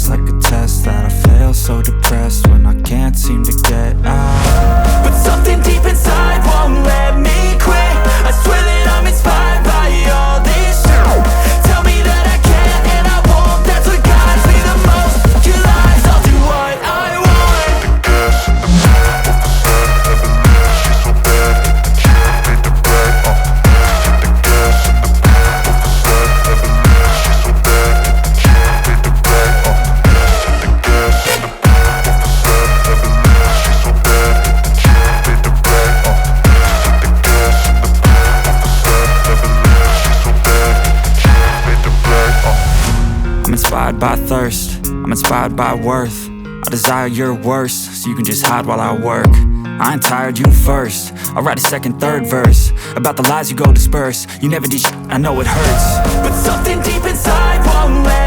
feels like a test that I fail, so depressed when I can't seem to get out. But something deep inside won't let me quit. I swear that I'm inspired by all this shit. Tell me that I can't and I won't. That's what guides me the most. Your lies, I'll do what I want. Gas in the middle of the sun, never leave. She's so bad that the chick made the bed. Hit the gas in the middle of the sun, never leave. She's so bad that the chick made the bed. Hit the gas in the middle of the sun, never leave. She's so bad that the chick made the bed. Hit the gas in the middle of the sun, never leave. She's so bad that the chick made the bed. I'm inspired by thirst, I'm inspired by worth. I desire your worst, so you can just hide while I work. I ain't tired, you first. I'll write a second, third verse about the lies you go disperse. You never did shit, I know it hurts. But something deep inside won't let